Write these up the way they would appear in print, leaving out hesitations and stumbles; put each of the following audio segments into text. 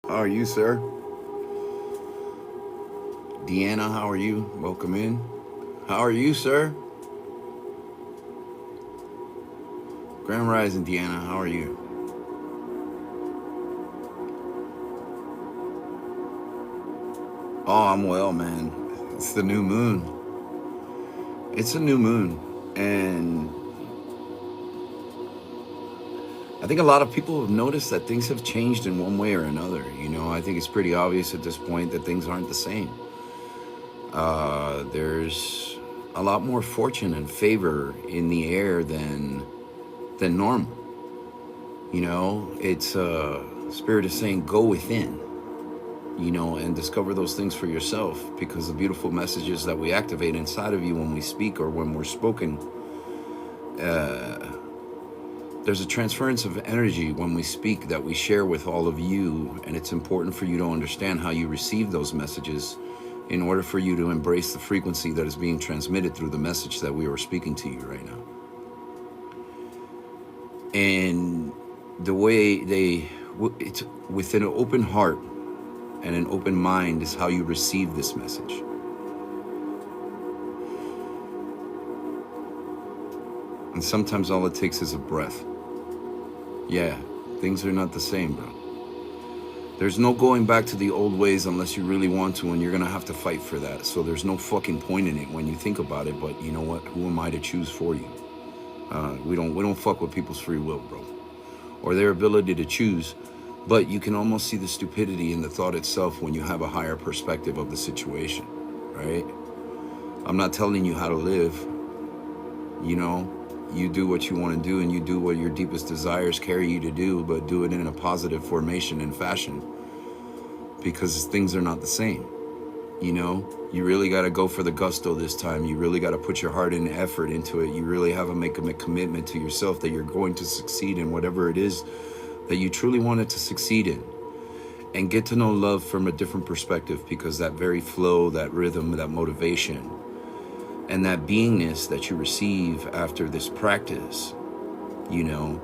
How are you, sir? Deanna, how are you? Welcome in. How are you, sir? Grand Rising, Deanna, how are you? Oh, I'm well, man. It's the new moon. It's a new moon. And I think a lot of people have noticed that things have changed in one way or another. I think it's pretty obvious at this point that things aren't the same. There's a lot more fortune and favor in the air than normal. It's Spirit is saying go within, and discover those things for yourself, because the beautiful messages that we activate inside of you when we speak or when we're spoken, there's a transference of energy when we speak that we share with all of you, and it's important for you to understand how you receive those messages in order for you to embrace the frequency that is being transmitted through the message that we are speaking to you right now. And the way it's within an open heart and an open mind is how you receive this message. And sometimes all it takes is a breath. Yeah, things are not the same, bro. There's no going back to the old ways unless you really want to, and you're gonna have to fight for that. So there's no fucking point in it when you think about it. But you know what? Who am I to choose for you? We don't fuck with people's free will, bro, or their ability to choose. But you can almost see the stupidity in the thought itself when you have a higher perspective of the situation, right? I'm not telling you how to live. You do what you want to do, and you do what your deepest desires carry you to do, but do it in a positive formation and fashion, because things are not the same. You really got to go for the gusto this time. You really got to put your heart and effort into it. You really have to make a commitment to yourself that you're going to succeed in whatever it is that you truly wanted to succeed in, and get to know love from a different perspective, because that very flow, that rhythm, that motivation, and that beingness that you receive after this practice, you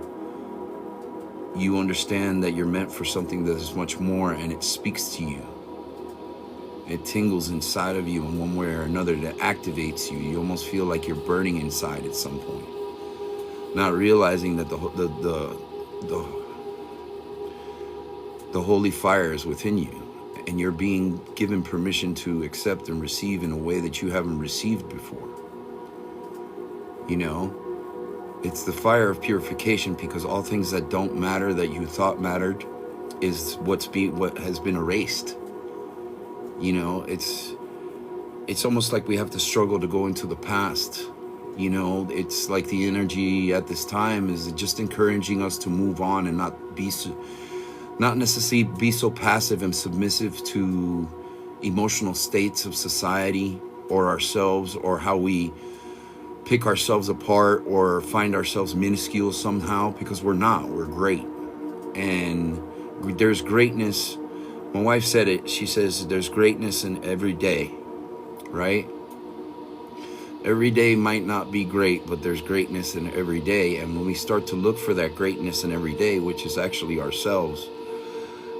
understand that you're meant for something that is much more, and it speaks to you. It tingles inside of you in one way or another, that activates you. You almost feel like you're burning inside at some point, not realizing that the holy fire is within you, and you're being given permission to accept and receive in a way that you haven't received before. It's the fire of purification, because all things that don't matter that you thought mattered is what has been erased. It's almost like we have to struggle to go into the past. It's like the energy at this time is just encouraging us to move on and not necessarily be so passive and submissive to emotional states of society or ourselves, or how we pick ourselves apart or find ourselves minuscule somehow, because we're not. We're great. And there's greatness. My wife said it. She says there's greatness in every day, right? Every day might not be great, but there's greatness in every day. And when we start to look for that greatness in every day, which is actually ourselves,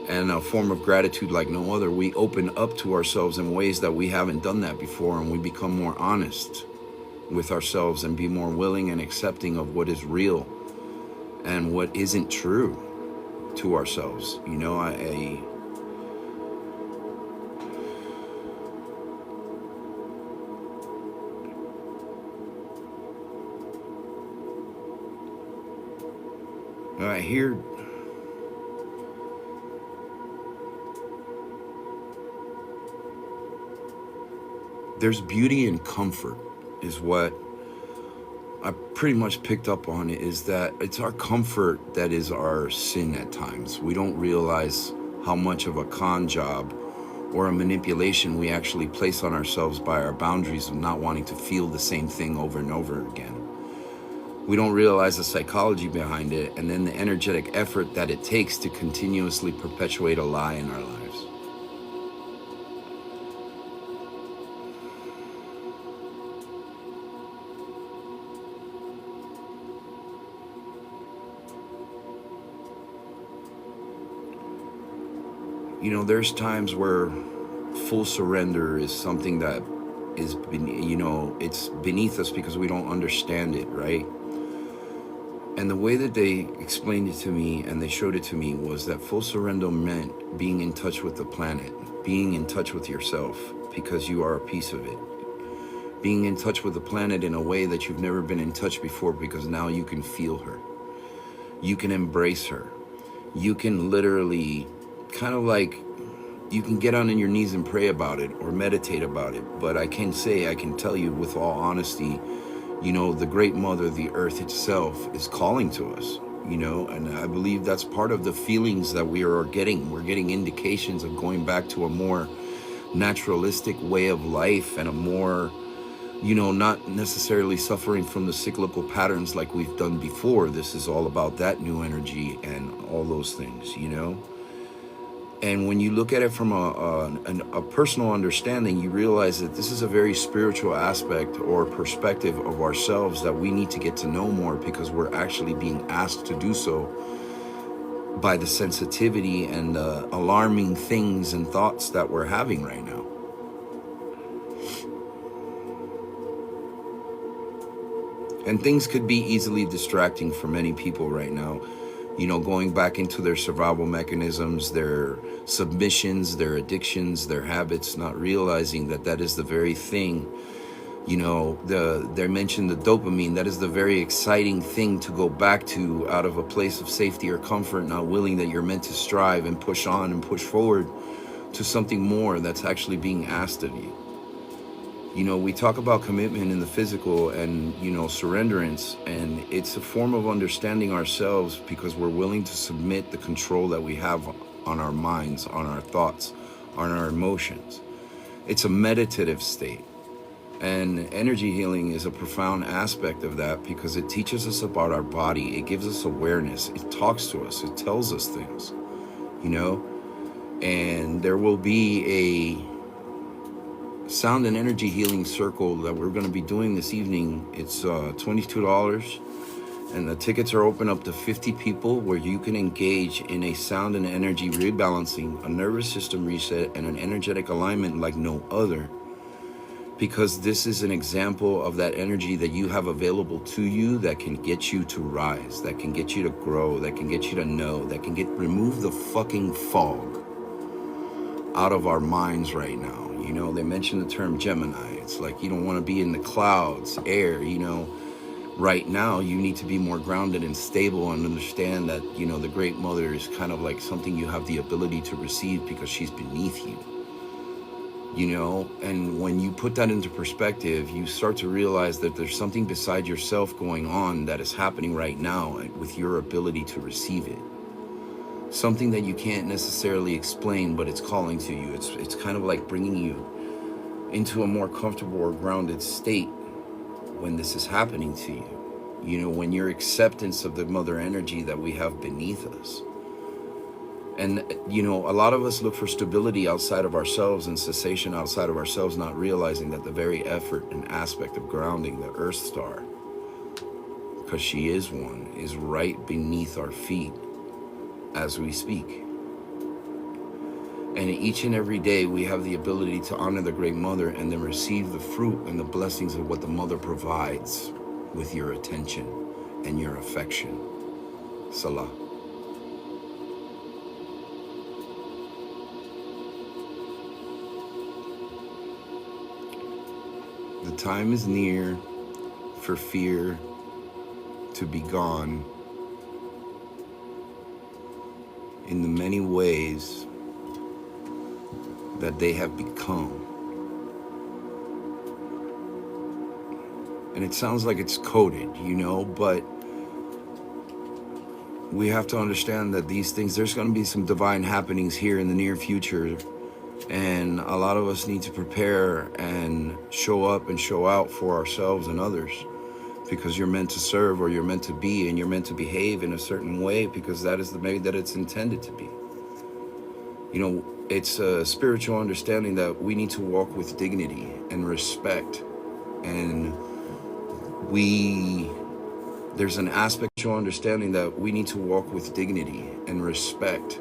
and a form of gratitude like no other, we open up to ourselves in ways that we haven't done that before, and we become more honest with ourselves and be more willing and accepting of what is real and what isn't true to ourselves. I hear there's beauty and comfort is what I pretty much picked up on. It is that it's our comfort that is our sin at times. We don't realize how much of a con job or a manipulation we actually place on ourselves by our boundaries of not wanting to feel the same thing over and over again. We don't realize the psychology behind it, and then the energetic effort that it takes to continuously perpetuate a lie in our lives. There's times where full surrender is something that is, it's beneath us because we don't understand it, right? And the way that they explained it to me and they showed it to me was that full surrender meant being in touch with the planet, being in touch with yourself because you are a piece of it, being in touch with the planet in a way that you've never been in touch before because now you can feel her, you can embrace her, you can literally kind of like, you can get on your knees and pray about it or meditate about it. But I can tell you with all honesty, the great mother, the earth itself, is calling to us, and I believe that's part of the feelings that we are getting. We're getting indications of going back to a more naturalistic way of life and a more, not necessarily suffering from the cyclical patterns like we've done before. This is all about that new energy and all those things, And when you look at it from a personal understanding, you realize that this is a very spiritual aspect or perspective of ourselves that we need to get to know more because we're actually being asked to do so by the sensitivity and the alarming things and thoughts that we're having right now. And things could be easily distracting for many people right now. Going back into their survival mechanisms, their submissions, their addictions, their habits, not realizing that that is the very thing, they mentioned the dopamine, that is the very exciting thing to go back to out of a place of safety or comfort, not willing that you're meant to strive and push on and push forward to something more that's actually being asked of you. We talk about commitment in the physical and, surrenderance, and it's a form of understanding ourselves because we're willing to submit the control that we have on our minds, on our thoughts, on our emotions. It's a meditative state. And energy healing is a profound aspect of that because it teaches us about our body. It gives us awareness. It talks to us. It tells us things, and there will be a sound and energy healing circle that we're going to be doing this evening. It's $22 and the tickets are open up to 50 people, where you can engage in a sound and energy rebalancing, a nervous system reset, and an energetic alignment like no other, because this is an example of that energy that you have available to you that can get you to rise, that can get you to grow, that can get you to know, that can remove the fucking fog out of our minds right now. They mentioned the term Gemini. It's like you don't want to be in the clouds, air, Right now, you need to be more grounded and stable and understand that, the Great Mother is kind of like something you have the ability to receive because she's beneath you. And when you put that into perspective, you start to realize that there's something beside yourself going on that is happening right now with your ability to receive it. Something that you can't necessarily explain, but it's calling to you. It's kind of like bringing you into a more comfortable or grounded state when this is happening to you. When your acceptance of the mother energy that we have beneath us. And, a lot of us look for stability outside of ourselves and cessation outside of ourselves, not realizing that the very effort and aspect of grounding the Earth Star, because she is one, is right beneath our feet as we speak. And each and every day we have the ability to honor the Great Mother and then receive the fruit and the blessings of what the Mother provides with your attention and your affection. Salah. The time is near for fear to be gone in the many ways that they have become. And it sounds like it's coded, but we have to understand that these things, there's going to be some divine happenings here in the near future. And a lot of us need to prepare and show up and show out for ourselves and others, because you're meant to serve, or you're meant to be, and you're meant to behave in a certain way because that is the way that it's intended to be. It's a spiritual understanding that we need to walk with dignity and respect. And there's an aspect of understanding that we need to walk with dignity and respect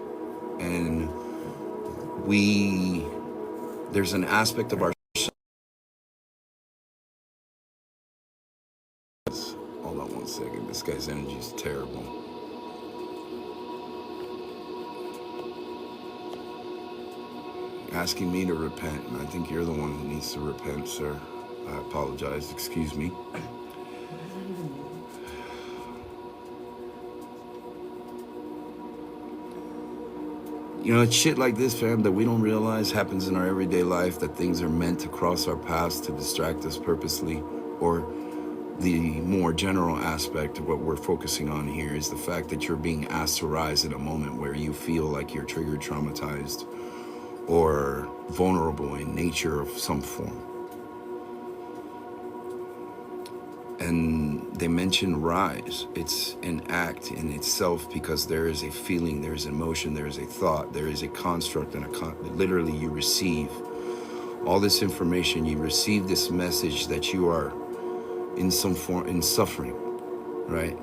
and there's an aspect of our, hold on one second, this guy's energy is terrible. Asking me to repent, and I think you're the one who needs to repent, sir. I apologize, excuse me. You know, it's shit like this, fam, that we don't realize happens in our everyday life, that things are meant to cross our paths to distract us purposely. Or the more general aspect of what we're focusing on here is the fact that you're being asked to rise in a moment where you feel like you're triggered, traumatized, or vulnerable in nature of some form. And they mention rise. It's an act in itself, because there is a feeling, there is emotion, there is a thought, there is a construct, and literally you receive all this information. You receive this message that you are in some form in suffering, right?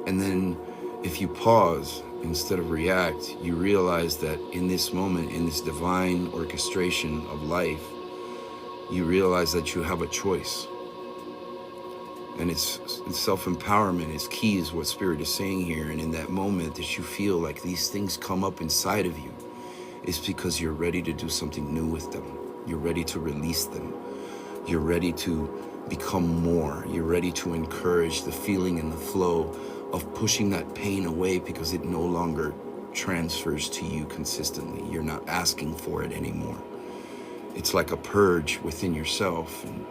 And then if you pause instead of react, you realize that in this moment, in this divine orchestration of life, you realize that you have a choice. And it's self-empowerment is key, is what Spirit is saying here. And in that moment that you feel like these things come up inside of you, it's because you're ready to do something new with them. You're ready to release them. You're ready to become more. You're ready to encourage the feeling and the flow of pushing that pain away, because it no longer transfers to you consistently. You're not asking for it anymore. It's like a purge within yourself. And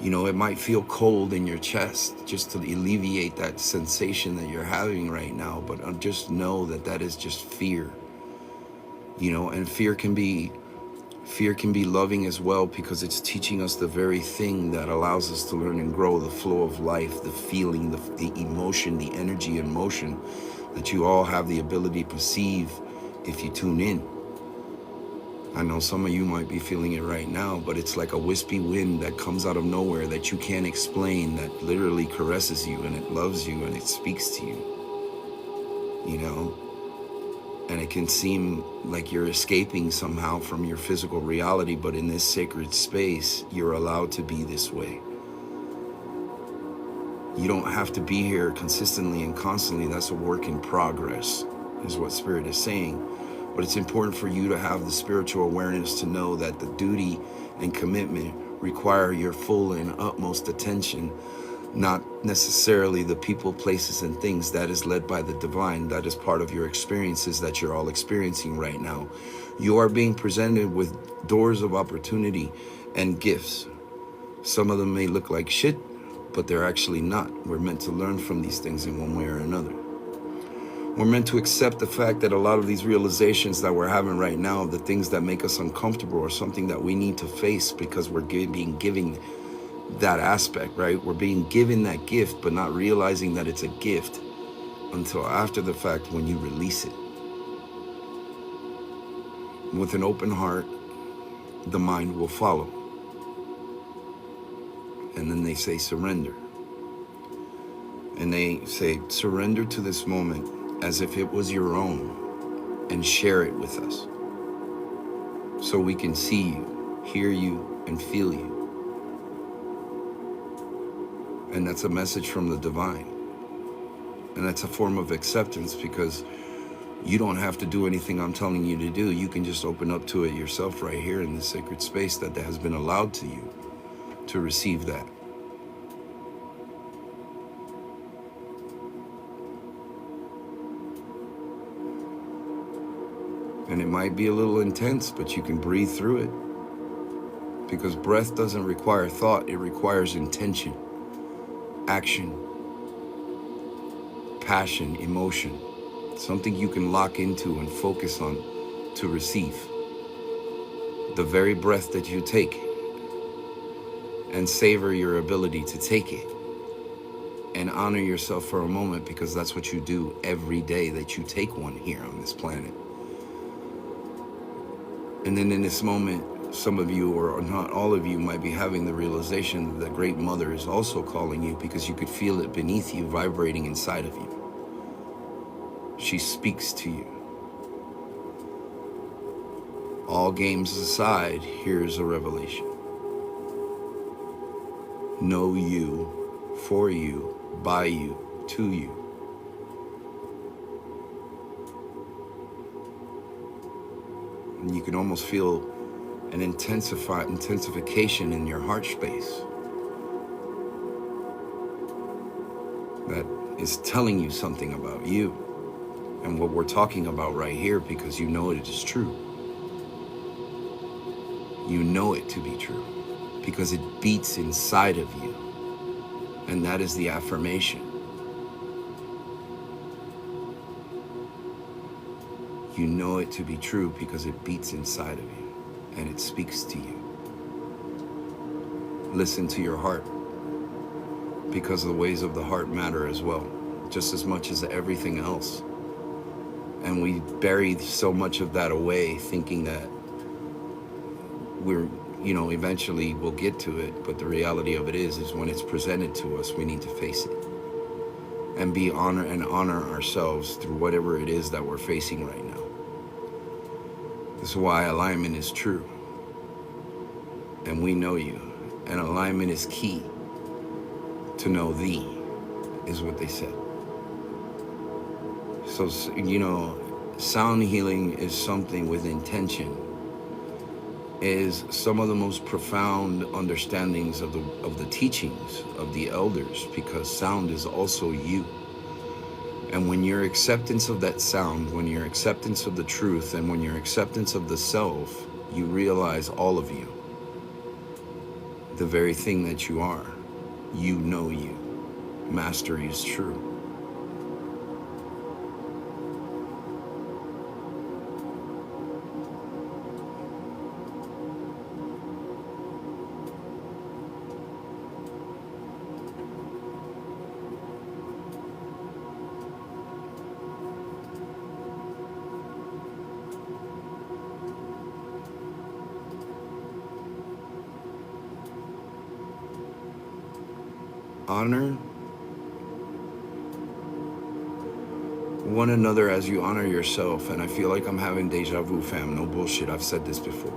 you know, it might feel cold in your chest just to alleviate that sensation that you're having right now, but just know that that is just fear. You know, and fear can be loving as well, because it's teaching us the very thing that allows us to learn and grow, the flow of life, the feeling, the emotion, the energy and motion that you all have the ability to perceive if you tune in. I know some of you might be feeling it right now, but it's like a wispy wind that comes out of nowhere that you can't explain, that literally caresses you, and it loves you, and it speaks to you, you know? And it can seem like you're escaping somehow from your physical reality, but in this sacred space, you're allowed to be this way. You don't have to be here consistently and constantly. That's a work in progress, is what Spirit is saying. But it's important for you to have the spiritual awareness to know that the duty and commitment require your full and utmost attention, not necessarily the people, places, and things. That is led by the divine. That is part of your experiences that you're all experiencing right now. You are being presented with doors of opportunity and gifts. Some of them may look like shit, but they're actually not. We're meant to learn from these things in one way or another. We're meant to accept the fact that a lot of these realizations that we're having right now, the things that make us uncomfortable, are something that we need to face, because we're being given that aspect, right? We're being given that gift, but not realizing that it's a gift until after the fact, when you release it. With an open heart, the mind will follow. And then they say surrender. And they say surrender to this moment as if it was your own, and share it with us, so we can see you, hear you, and feel you. And that's a message from the divine. And that's a form of acceptance, because you don't have to do anything I'm telling you to do. You can just open up to it yourself right here in this sacred space that has been allowed to you to receive that. And it might be a little intense, but you can breathe through it. Because breath doesn't require thought, it requires intention, action, passion, emotion. Something you can lock into and focus on to receive. The very breath that you take, and savor your ability to take it. And honor yourself for a moment, because that's what you do every day that you take one here on this planet. And then in this moment, some of you, or not all of you, might be having the realization that the Great Mother is also calling you, because you could feel it beneath you, vibrating inside of you. She speaks to you. All games aside, here's a revelation. Know you, for you, by you, to you. And you can almost feel an intensification in your heart space that is telling you something about you and what we're talking about right here, because you know it is true. You know it to be true because it beats inside of you, and that is the affirmation. You know it to be true because it beats inside of you and it speaks to you. Listen to your heart, because the ways of the heart matter as well, just as much as everything else. And we bury so much of that away, thinking that we're, eventually we'll get to it. But the reality of it is when it's presented to us, we need to face it and honor ourselves through whatever it is that we're facing right now. This is why alignment is true. And we know you. And alignment is key to know thee, is what they said. So, sound healing is something with intention, is some of the most profound understandings of the teachings of the elders, because sound is also you. And when your acceptance of that sound, when your acceptance of the truth, and when your acceptance of the self, you realize all of you, the very thing that you are. You know you. Mastery is true. Honor one another as you honor yourself. And I feel like I'm having deja vu, fam. No bullshit. I've said this before.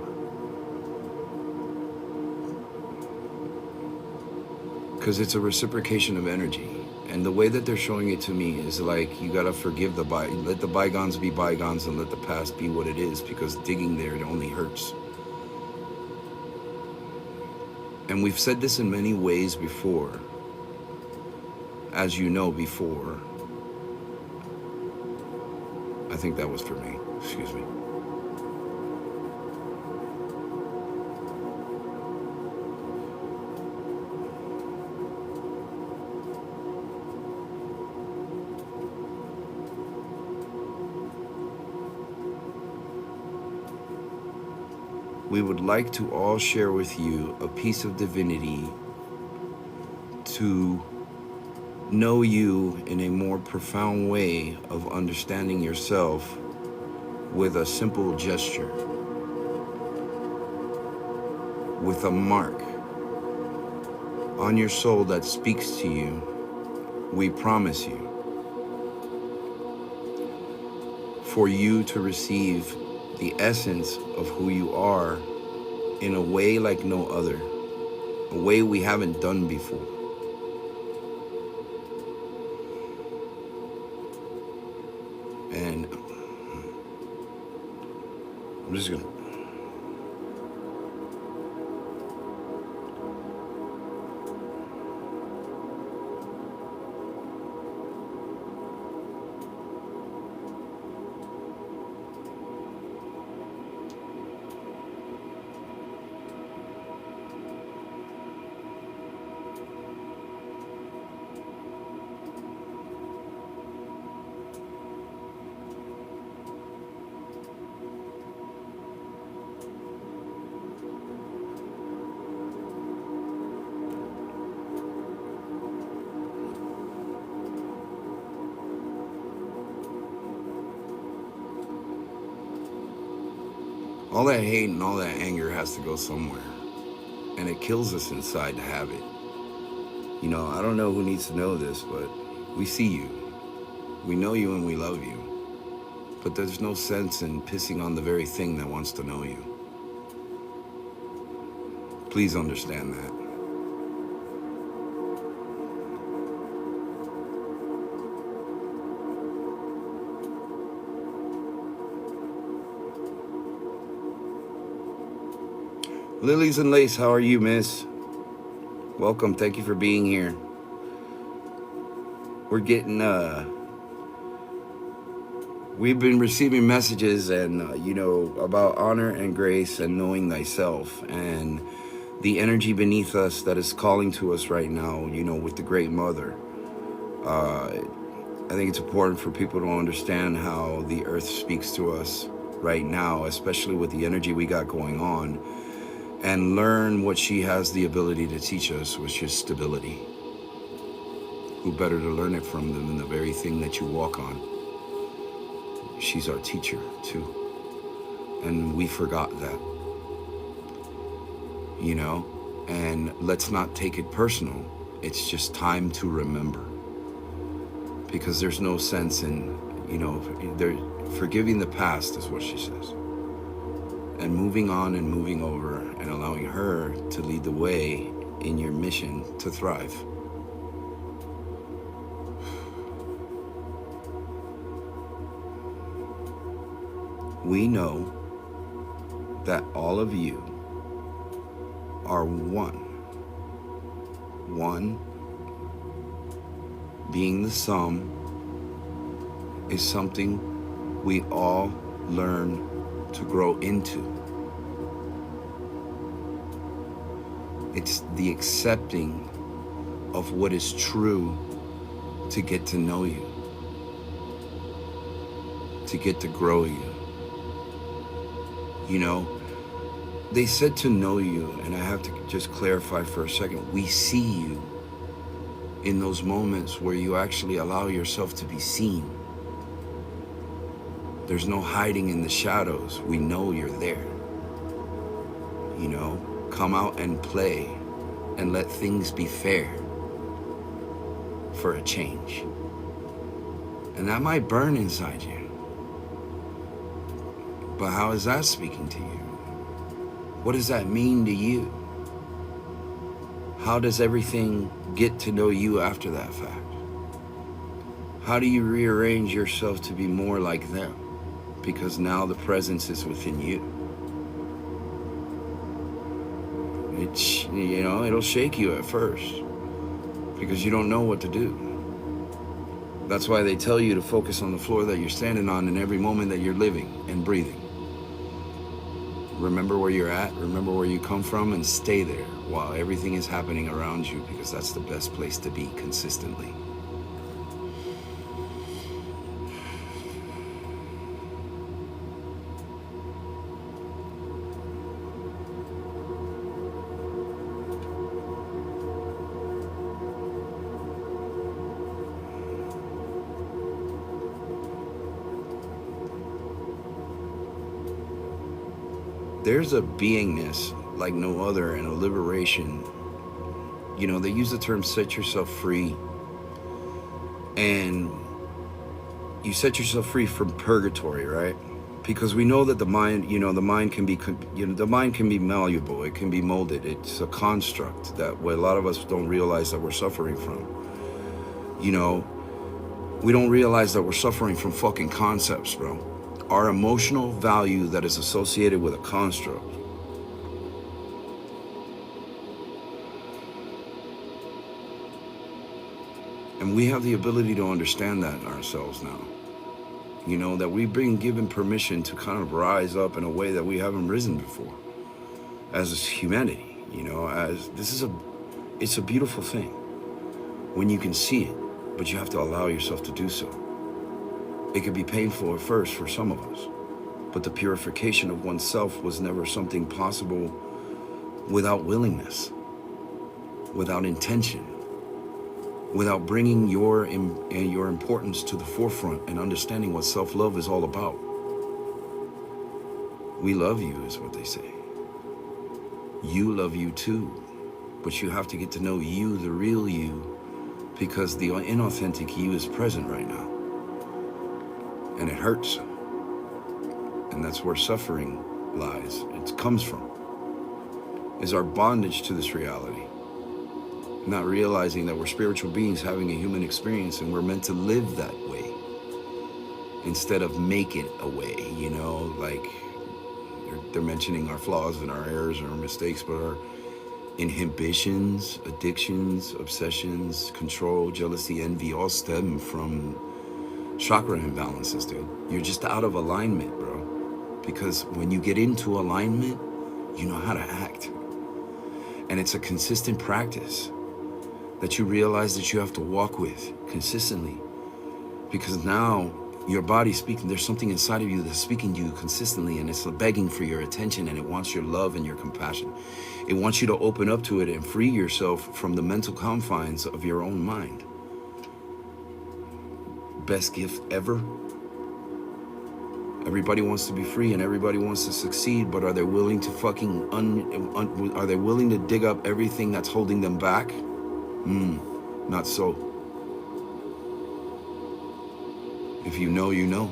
Because it's a reciprocation of energy. And the way that they're showing it to me is like, you gotta forgive let the bygones be bygones and let the past be what it is, because digging there, it only hurts. And we've said this in many ways before. As you know, before. I think that was for me. Excuse me. We would like to all share with you a piece of divinity to know you in a more profound way of understanding yourself with a simple gesture, with a mark on your soul that speaks to you. We promise you, for you to receive the essence of who you are in a way like no other, a way we haven't done before. And I'm just gonna all that hate and all that anger has to go somewhere. And it kills us inside to have it. I don't know who needs to know this, but we see you. We know you and we love you. But there's no sense in pissing on the very thing that wants to know you. Please understand that. Lilies and Lace, how are you, miss? Welcome, thank you for being here. We're getting, we've been receiving messages and, you know, about honor and grace and knowing thyself and the energy beneath us that is calling to us right now, you know, with the Great Mother. I think it's important for people to understand how the earth speaks to us right now, especially with the energy we got going on, and learn what she has the ability to teach us, which is stability. Who better to learn it from than the very thing that you walk on? She's our teacher too. And we forgot that, you know, and let's not take it personal. It's just time to remember, because there's no sense in, you know, forgiving the past is what she says, and moving on and moving over and allowing her to lead the way in your mission to thrive. We know that all of you are one. One being the sum is something we all learn to grow into. It's the accepting of what is true to get to know you, to get to grow you. You know, they said to know you, and I have to just clarify for a second, we see you in those moments where you actually allow yourself to be seen. There's no hiding in the shadows. We know you're there. You know, come out and play and let things be fair for a change. And that might burn inside you. But how is that speaking to you? What does that mean to you? How does everything get to know you after that fact? How do you rearrange yourself to be more like them? Because now the presence is within you. It's, you know, it'll shake you at first because you don't know what to do. That's why they tell you to focus on the floor that you're standing on in every moment that you're living and breathing. Remember where you're at, remember where you come from, and stay there while everything is happening around you, because that's the best place to be consistently. There's a beingness like no other and a liberation. You know, they use the term set yourself free. And you set yourself free from purgatory, right? Because we know that the mind, you know, the mind can be, the mind can be malleable. It can be molded. It's a construct that a lot of us don't realize that we're suffering from. You know, we don't realize that we're suffering from fucking concepts, bro. Our emotional value that is associated with a construct. And we have the ability to understand that in ourselves now. You know, that we've been given permission to kind of rise up in a way that we haven't risen before as humanity. You know, as this is it's a beautiful thing when you can see it, but you have to allow yourself to do so. It could be painful at first for some of us, but the purification of oneself was never something possible without willingness, without intention, without bringing your importance to the forefront and understanding what self-love is all about. We love you is what they say. You love you too, but you have to get to know you, the real you, because the inauthentic you is present right now. And it hurts. And that's where suffering lies. It comes from, is our bondage to this reality. Not realizing that we're spiritual beings having a human experience, and we're meant to live that way instead of make it a way, you know, like they're mentioning our flaws and our errors and our mistakes, but our inhibitions, addictions, obsessions, control, jealousy, envy all stem from chakra imbalances, dude. You're just out of alignment, bro. Because when you get into alignment, you know how to act. And it's a consistent practice that you realize that you have to walk with consistently. Because now your body's speaking, there's something inside of you that's speaking to you consistently, and it's begging for your attention, and it wants your love and your compassion. It wants you to open up to it and free yourself from the mental confines of your own mind. Best gift ever. Everybody wants to be free and everybody wants to succeed, but are they willing to fucking are they willing to dig up everything that's holding them back? Not so. If you know, you know.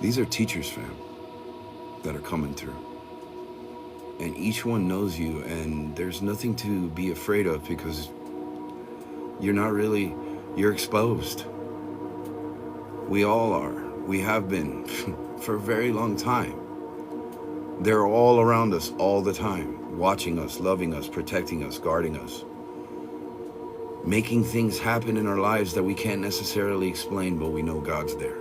These are teachers, fam, that are coming through. And each one knows you, and there's nothing to be afraid of, because you're exposed. We all are. We have been for a very long time. They're all around us all the time, watching us, loving us, protecting us, guarding us, making things happen in our lives that we can't necessarily explain, but we know God's there.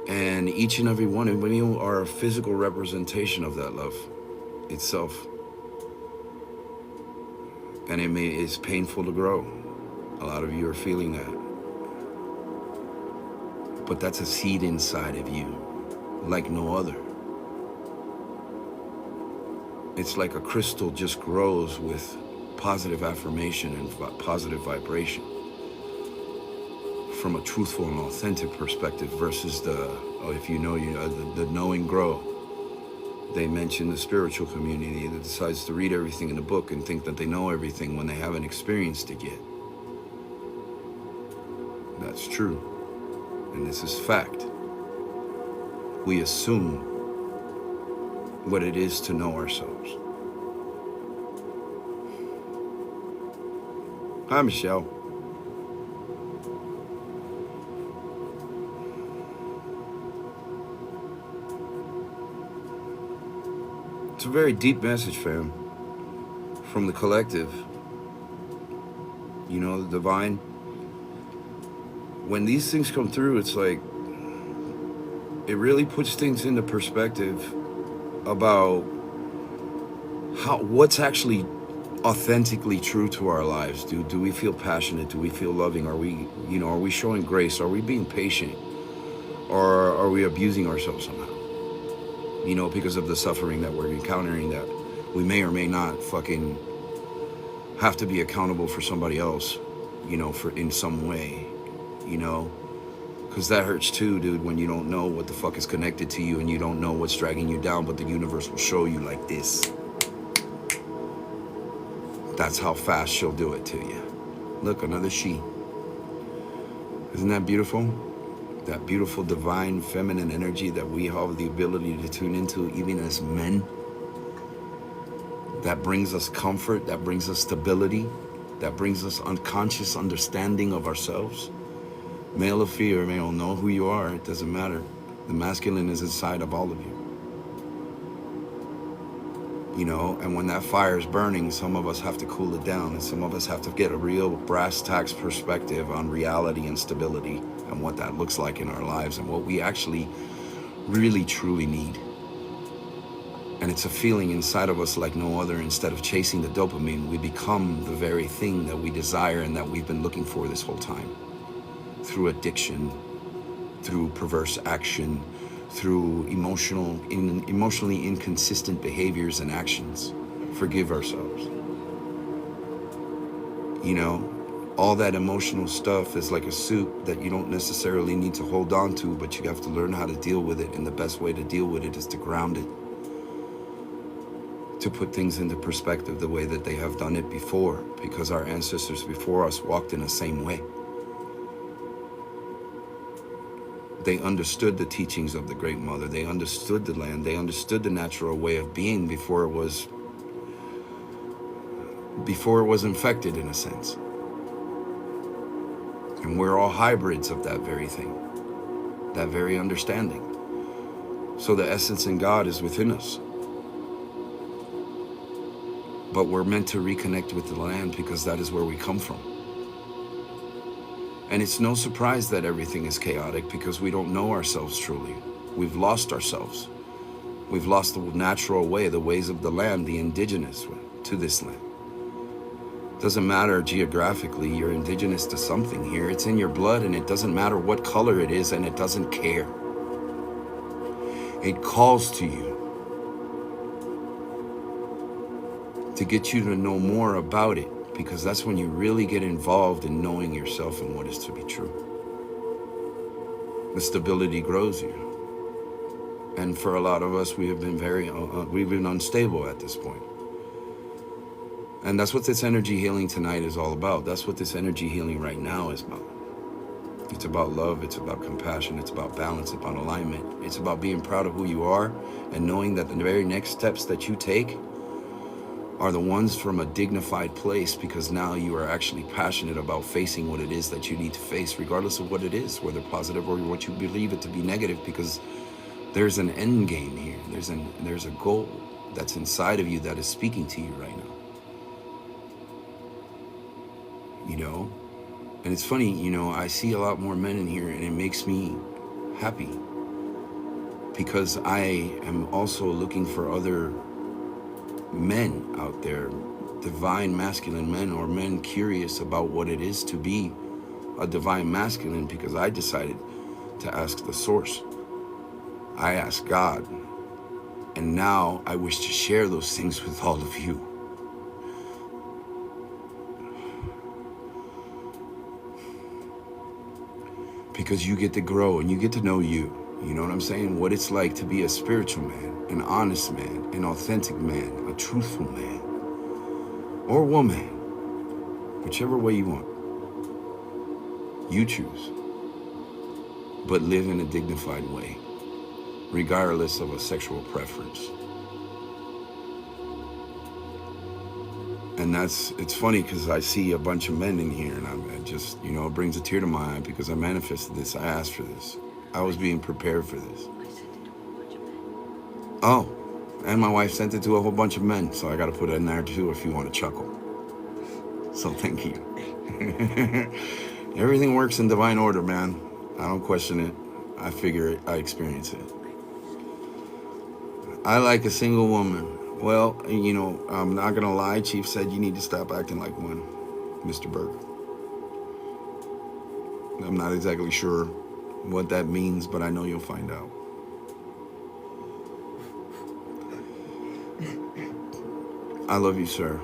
And each and every one of you are a physical representation of that love itself. And it's painful to grow. A lot of you are feeling that. But that's a seed inside of you, like no other. It's like a crystal just grows with positive affirmation and positive vibration, from a truthful and authentic perspective, versus the know and grow. They mention the spiritual community that decides to read everything in the book and think that they know everything when they haven't experienced it yet. That's true, and this is fact. We assume what it is to know ourselves. Hi, Michelle. It's a very deep message, fam, from the collective. You know, the divine. When these things come through, it's like, it really puts things into perspective about what's actually authentically true to our lives. Do we feel passionate? Do we feel loving? Are we showing grace? Are we being patient? Or are we abusing ourselves somehow? You know, because of the suffering that we're encountering, that we may or may not fucking have to be accountable for somebody else, you know, for in some way, you know, because that hurts too, dude, when you don't know what the fuck is connected to you and you don't know what's dragging you down, but the universe will show you like this. That's how fast she'll do it to you. Look, another she. Isn't that beautiful? That beautiful divine feminine energy that we have the ability to tune into even as men. That brings us comfort, that brings us stability, that brings us unconscious understanding of ourselves. Male or female, know who you are, it doesn't matter. The masculine is inside of all of you. You know, and when that fire is burning, some of us have to cool it down, and some of us have to get a real brass tacks perspective on reality and stability and what that looks like in our lives and what we actually really truly need. And it's a feeling inside of us like no other. Instead of chasing the dopamine, we become the very thing that we desire and that we've been looking for this whole time. Through addiction, through perverse action, through emotionally inconsistent behaviors and actions. Forgive ourselves. You know, all that emotional stuff is like a soup that you don't necessarily need to hold on to, but you have to learn how to deal with it. And the best way to deal with it is to ground it. to put things into perspective the way that they have done it before, because our ancestors before us walked in the same way. They understood the teachings of the Great Mother. They understood the land. They understood the natural way of being before it was infected, in a sense. And we're all hybrids of that very thing, that very understanding. So the essence in God is within us. But we're meant to reconnect with the land because that is where we come from. And it's no surprise that everything is chaotic because we don't know ourselves truly. We've lost ourselves. We've lost the natural way, the ways of the land, the indigenous way to this land. Doesn't matter geographically, you're indigenous to something here. It's in your blood, and it doesn't matter what color it is, and it doesn't care. It calls to you to get you to know more about it, because that's when you really get involved in knowing yourself and what is to be true. The stability grows you. And for a lot of us, we have been we've been unstable at this point. And that's what this energy healing tonight is all about. That's what this energy healing right now is about. It's about love, it's about compassion, it's about balance, it's about alignment. It's about being proud of who you are and knowing that the very next steps that you take are the ones from a dignified place, because now you are actually passionate about facing what it is that you need to face, regardless of what it is, whether positive or what you believe it to be negative, because there's an end game here. There's a goal that's inside of you that is speaking to you right now. You know? And it's funny, you know, I see a lot more men in here, and it makes me happy, because I am also looking for other men out there, divine masculine men, or men curious about what it is to be a divine masculine, because I decided to ask the source. I asked God, and now I wish to share those things with all of you. Because you get to grow and you get to know you. You know what I'm saying? What it's like to be a spiritual man, an honest man, an authentic man, a truthful man, or woman, whichever way you want. You choose. But live in a dignified way, regardless of a sexual preference. And it's funny because I see a bunch of men in here, and I just, you know, it brings a tear to my eye, because I manifested this. I asked for this. I was being prepared for this. Oh, and my wife sent it to a whole bunch of men, so I got to put it in there too if you want to chuckle. So thank you. Everything works in divine order, man. I don't question it. I figure it. I experience it. I like a single woman. Well, you know, I'm not going to lie. Chief said you need to stop acting like one, Mr. Burke. I'm not exactly sure what that means, but I know you'll find out. I love you, sir.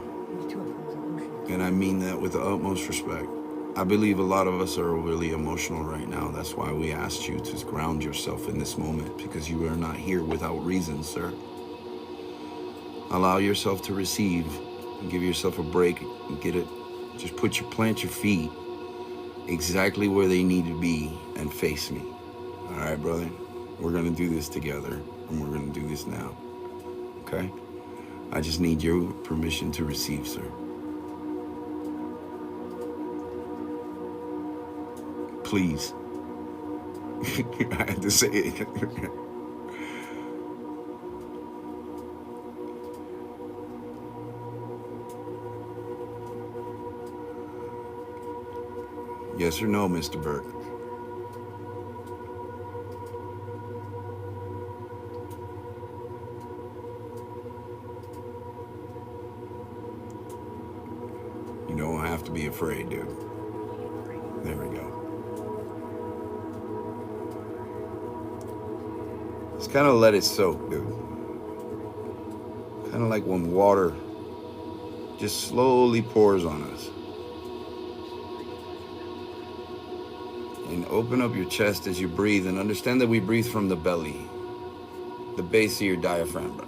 And I mean that with the utmost respect. I believe a lot of us are really emotional right now. That's why we asked you to ground yourself in this moment, because you are not here without reason, sir. Allow yourself to receive, give yourself a break, and get it. Just plant your feet exactly where they need to be and face me. All right, brother? We're going to do this together, and we're going to do this now. Okay? I just need your permission to receive, sir. Please. I had to say it. Yes or no, Mr. Burke? You don't have to be afraid, dude. There we go. Just kind of let it soak, dude. Kind of like when water just slowly pours on us. And open up your chest as you breathe, and understand that we breathe from the belly, the base of your diaphragm, bro.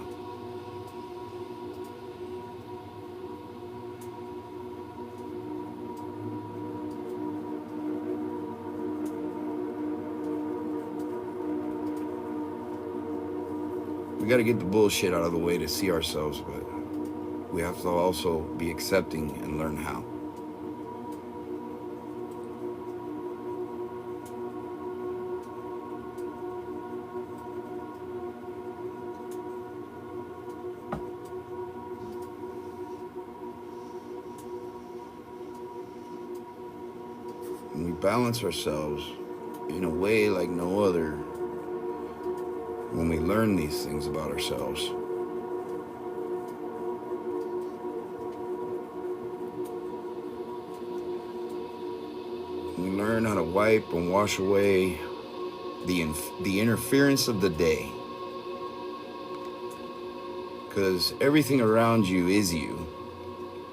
We got to get the bullshit out of the way to see ourselves, but we have to also be accepting and learn how. And we balance ourselves in a way like no other when we learn these things about ourselves. We learn how to wipe and wash away the interference of the day. Because everything around you is you,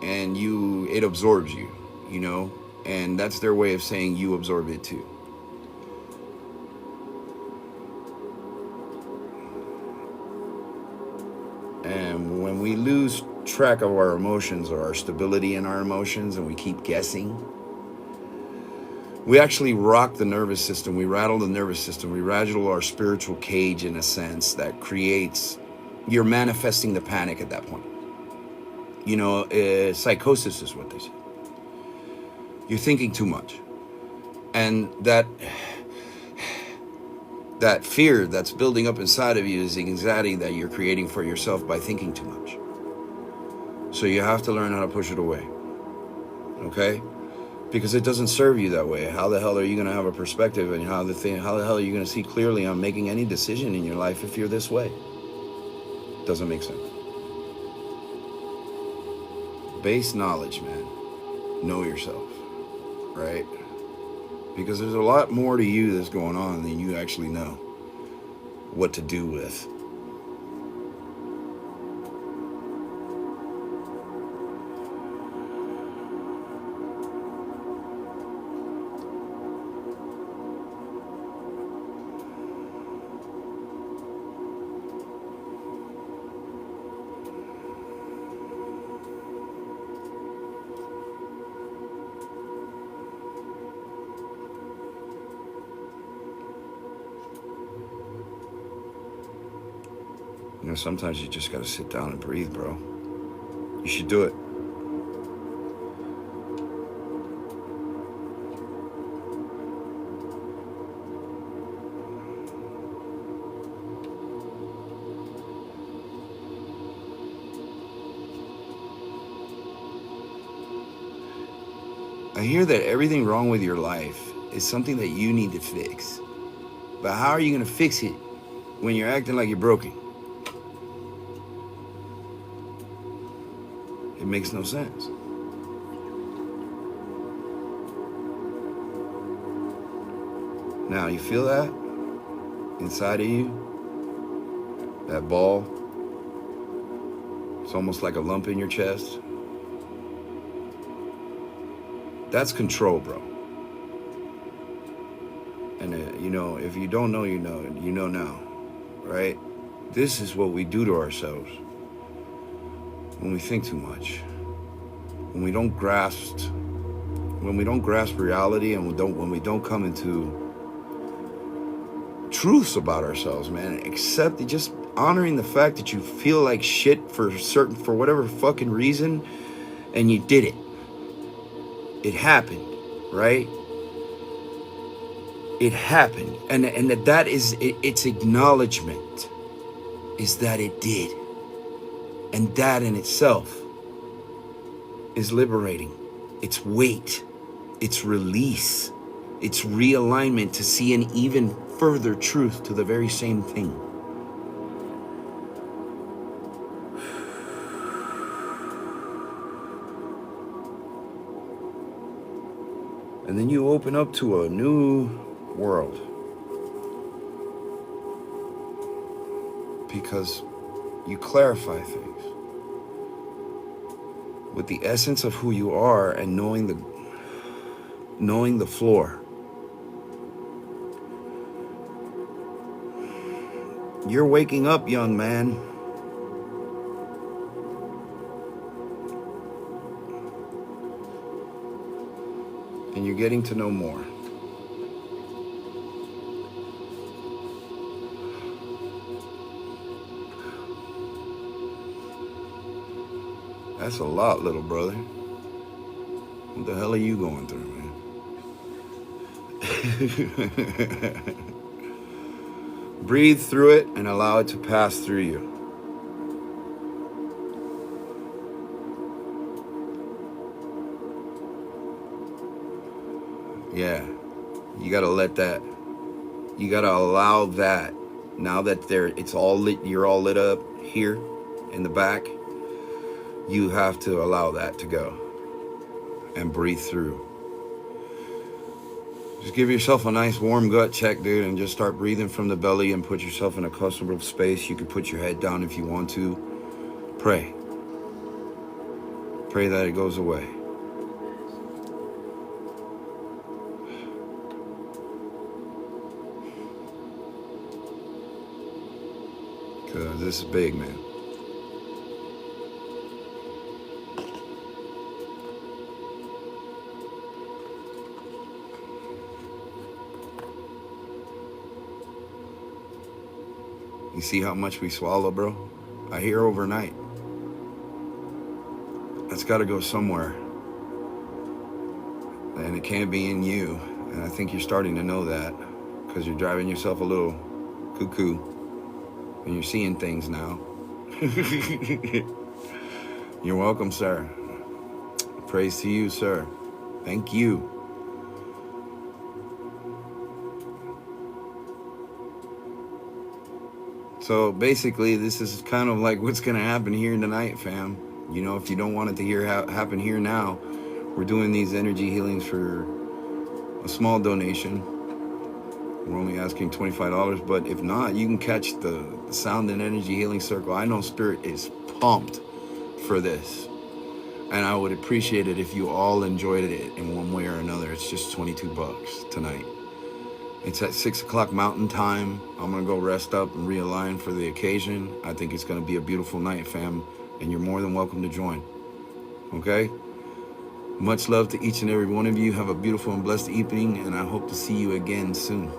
and it absorbs you, you know, and that's their way of saying you absorb it too. And when we lose track of our emotions or our stability in our emotions and we keep guessing, we actually rock the nervous system, we rattle the nervous system, we rattle our spiritual cage in a sense that creates, you're manifesting the panic at that point. You know, psychosis is what they say. You're thinking too much. And that fear that's building up inside of you is the anxiety that you're creating for yourself by thinking too much. So you have to learn how to push it away. Okay? Because it doesn't serve you that way. How the hell are you going to have a perspective, and how the hell are you going to see clearly on making any decision in your life if you're this way? Doesn't make sense. Base knowledge, man. Know yourself, right? Because there's a lot more to you that's going on than you actually know what to do with. You know, sometimes you just got to sit down and breathe, bro. You should do it. I hear that everything wrong with your life is something that you need to fix. But how are you going to fix it when you're acting like you're broken? It makes no sense. Now, you feel that inside of you? That ball? It's almost like a lump in your chest. That's control, bro. And you know, if you don't know, you know now, right? This is what we do to ourselves when we think too much, when we don't grasp reality, and when we don't come into truths about ourselves, man. Accept, just honoring the fact that you feel like shit for whatever fucking reason, and you did it. It happened, right? It happened, and that is its acknowledgement, is that it did. And that in itself is liberating. It's weight, it's release, it's realignment to see an even further truth to the very same thing. And then you open up to a new world. Because you clarify things with the essence of who you are, and knowing the floor. You're waking up, young man. And you're getting to know more. That's a lot, little brother. What the hell are you going through, man? Breathe through it and allow it to pass through you. Yeah, you gotta let that. You gotta allow that. Now that it's all lit, you're all lit up here in the back. You have to allow that to go and breathe through. Just give yourself a nice warm gut check, dude, and just start breathing from the belly and put yourself in a comfortable space. You can put your head down if you want to. Pray. Pray that it goes away. Because this is big, man. You see how much we swallow, bro? I hear overnight. That's got to go somewhere. And it can't be in you. And I think you're starting to know that because you're driving yourself a little cuckoo and you're seeing things now. You're welcome, sir. Praise to you, sir. Thank you. So basically, this is kind of like what's going to happen here tonight, fam. You know, if you don't want it to happen here now, we're doing these energy healings for a small donation. We're only asking $25, but if not, you can catch the Sound and Energy Healing Circle. I know Spirit is pumped for this. And I would appreciate it if you all enjoyed it in one way or another. It's just $22 tonight. It's at 6 o'clock Mountain Time. I'm going to go rest up and realign for the occasion. I think it's going to be a beautiful night, fam. And you're more than welcome to join. Okay? Much love to each and every one of you. Have a beautiful and blessed evening. And I hope to see you again soon.